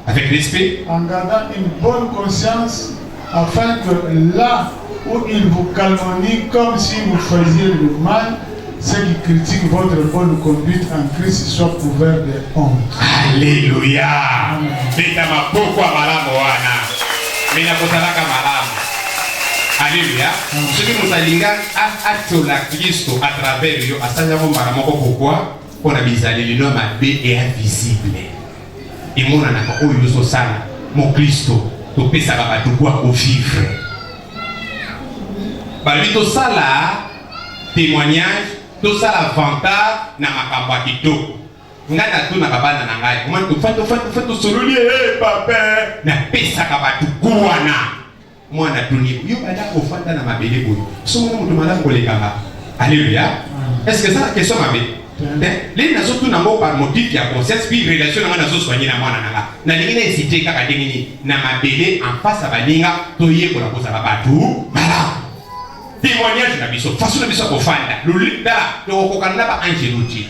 Avec respect. En gardant une bonne conscience, afin que là où ils vous calomnient comme si vous faisiez le mal, ceux qui critiquent votre bonne conduite en Christ soient couverts de honte. Alléluia. Alléluia. Ce que nous allons faire la Christ à travers eux, à savoir pourquoi on a visé le nom et invisible. Et mon anaka oyo so sala mon Christ to pesa ba to kwa au vivre. Bali to sala témoignage, to sala vantage na makamba kitoko. Ngana tu na kabana na ngai. Comment to fato sololi papa na pesa ka ba to kuana. Mwana tuni yo bada kofanda na mabele boyo somo mutu malamu kolekanga. Alléluia. Est-ce que ça la question mabe les nazo tu na mo par motif ya conscience puis relation na nazo soigner na mwana nanga na lingine inciter kaka dengini na mabele en face à balinga toye ko la koza ba batu malamu témoignage na biso façon na biso kofanda lolita to kokana ba angeluti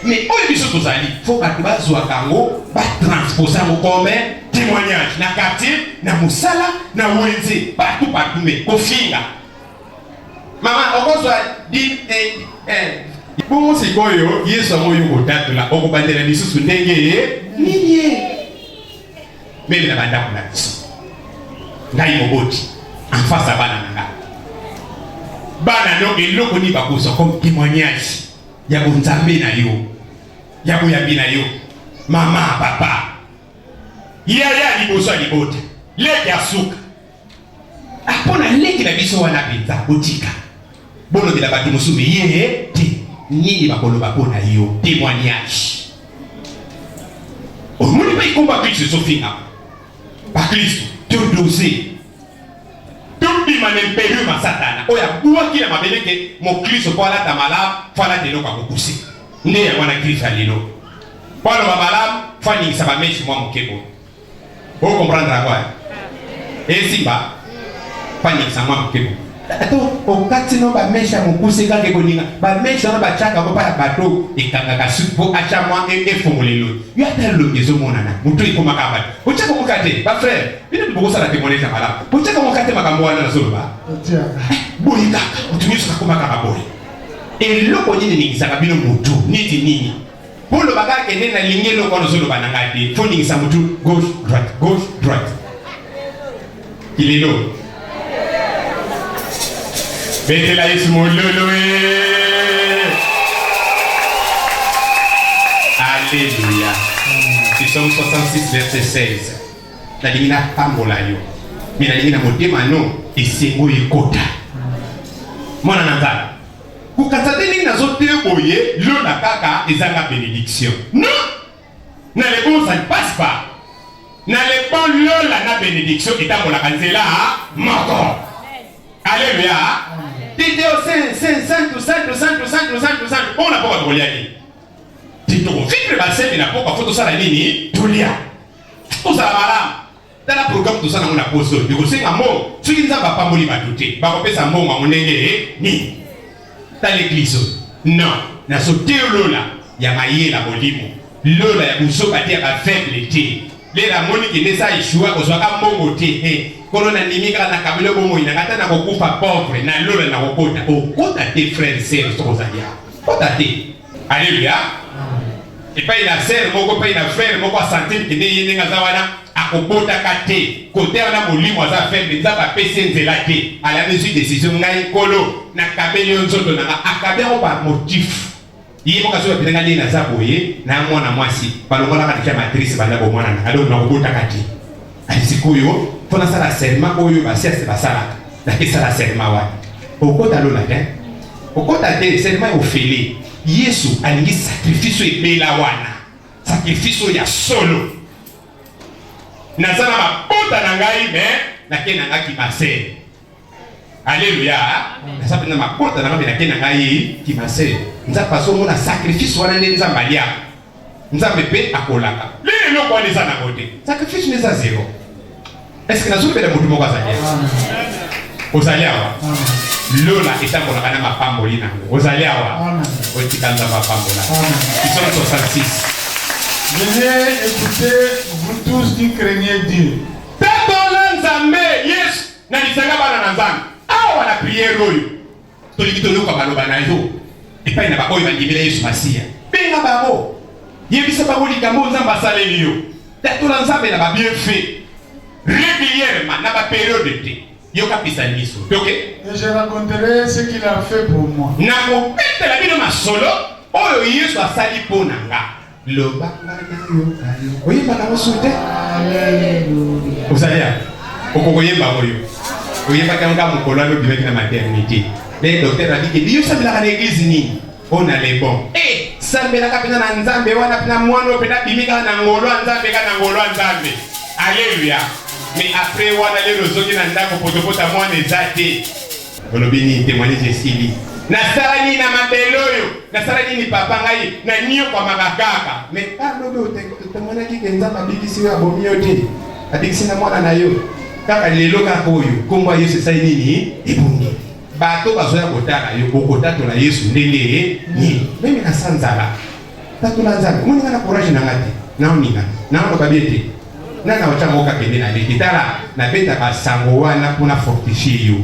mais oyo biso tozali faut batu bazwa kango ba transposer ngo comme témoignage na quartier na musala na wenze partout mais kofinga mama okozwa di bon c'est quoi yo yeso moyo kotatu la okobandela biso ndenge nini mais na banda kuna biso ngai moboti en face à bana no eloko ni bakosa comme témoignage ya bonzambe na yo ya boyambi na yo mama papa ya liboso libota leki asuka apona leki na biso wana penza botika bono bila batu musubi ye te nini bakoloba pona yo témoignage omoni ba ikomba Kristo sofinga ba Kristo te dosé bima n'empérieux ma satana. Oya bua qui na mabeleke mon Christ pour la tamala, fala telo ka kukusi. Nde ya mwana Christ alino. Pour le babalam, fani ça va mettre moi mon kebo. Vous comprendre quoi? Et simba, fani ça moi mon kebo. Ato okati no ba mesha mukusi ka ke koninga ba mesha no ba chaka ko pa bato ikanga ka supo acha mwa e fomulelo yo ata lo ngezo monana mutu ikoma ka ba ochaka mukate ba frère bino mbogo sala témoigner mala ochaka mukate makambo wana na solo ba boyika utumiso ka koma ka boy e loko nyini ni ngisaka bino mutu niti nini bolo baga ke nena lingelo kono solo banangati fo ningisa mutu gauche droite ilelo Mettez la Yesu mololo. Alléluia. Psaume 66 verset 16. La limina pambola yo. Mais la limina motema no esengo ekota. Mwana nanzala. Kukatate ningi nazote boye lo na kaka ezanga bénédiction. Non. Na le bon ça ne passe pas. Na le bon lo la na bénédiction etambola kanzela moko. Alléluia. Tite au saint. On n'a pas de relier. Tite au vite le bassin, il n'a pas photo ça la ligne. Tulia. Tout ça la dans la programme tout ça on a posé. Du coup c'est un mot. Ce qui ne va pas mourir va douter. Va repérer ça mot ma monnaie ni. Dans l'église. Non. Na sauté lola. Ya maïe la bolimo. Lola ya buso batia ba faiblité. Les la monique qui ne sa échoua au soir momoté. Corona nimika na kabilo bomo inangata na kokufa pauvre na lola na kokota okota tes frères et sœurs tozalia okota te alléluia et pas ina sœur moko pas ina frère moko santé ki ndeye nga wana akobota kate côté wana molimo za faire nza ba pese nzela te à la mesure décision ngai kolo na kabelo nzoto na akabelo par motif yimo kaso bilenga ni na zaboye na mwana mwasi balongola katika matrice bana bo mwana na alo na kobota kate alisikuyo fona sala serment oyo basiase basala na sala serment wa okota lo na te okota te serment ofele Yesu alingi sacrifice ebela wana sacrifice ya solo nazana mabota na ngai me na kena ngaki base alléluia na sape na mabota na ngai na kena ngai ki base nza paso mona sacrifice wana nde nzambalia nzambe pe akolaka lelo kwa neza na kote sacrifice neza zero. Est-ce que nous avons fait le mouvement aux Aliawa? Lola est un peu la canne à Pambolina. Aux Aliawa, au Tikanza Pambola. Ils sont 66. Venez écouter, vous tous qui craignez Dieu. Tadolanzame, yes, Nalisanga Bananzan. Ah, on a prié Roy. Tolikito Luka Balobanazo. Et pas une abaco, il va libérer Yesu Massia. Benga Babo. Yebisa Baboli Gambo Zambasale Lio. Tadolanzame n'a bien fait. Régulièrement, dans la période de thé, il y a un pisaniso. Ok? Et je raconterai ce qu'il a fait pour moi. Nako pete la vie de ma solo, oyo Yesu asali po nanga. Loba na yo kayo. Oye bana osute. Alléluia. Osalia. Okokoye ba oyo. Oye ba kanga mukolo no bibe na maternité. Les docteurs a dit que Dieu sabila ka l'église ni. On a les bons. Eh, sambela ka pena na nzambe wana pena mwana pena bimika na ngolo nzambe ka na ngolo nzambe. Alléluia. Mais après, on a les réseaux qui n'ont pas de moi les athées. On a bien témoigné de Sili. Nasarani na mabeloyo, nasarani ni papa ngai, na niyo kwa makakaka. Mais parle de témoigner qui kenza mabikisi ya bomiote. Abikisi na mwana na yo. Kaka lelo kaka oyo, komba Yesu sai nini? Ebungi. Bato bazoya kotaka yo kokota la Yesu ndele ni. Mimi na sanzala. Tatu na nzambe. Muni ngana courage na ngati. Naoninga. Naona babiete. Nana wachangoka kende na bitala na beta ka sango wana kuna fortifier yo.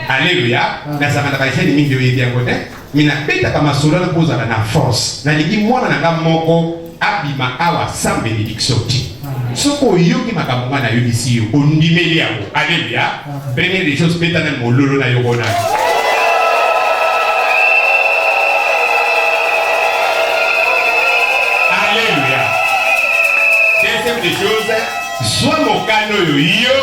Alléluia. Na sakana ka cheni mingi yo yebi yangote. Mina beta kama solo na poza na force. Na ligi mwana na moko abima awa sans bénédiction ti. Soko yoki makambo na yo bisi yo ondimeli yako. Alléluia. Première des choses beta na mololo na yo kona. Alléluia. Deuxième des choses, soit mon cano yo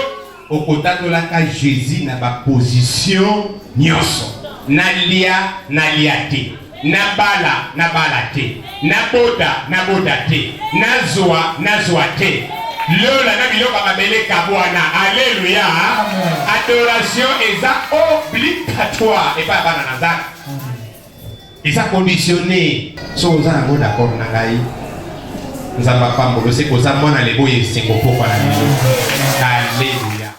au côté de la Jésus na ba position nyonso na liate na bala te na boda te na zoa te Lola na biloko mabele kabwana. Alléluia. Adoration est obligatoire et pas bana nazana. Ils sont conditionnés. So vous avez d'accord na ngai. Nous avons pas mbolo c'est que ça mona lebo yesingo pour la. Alléluia.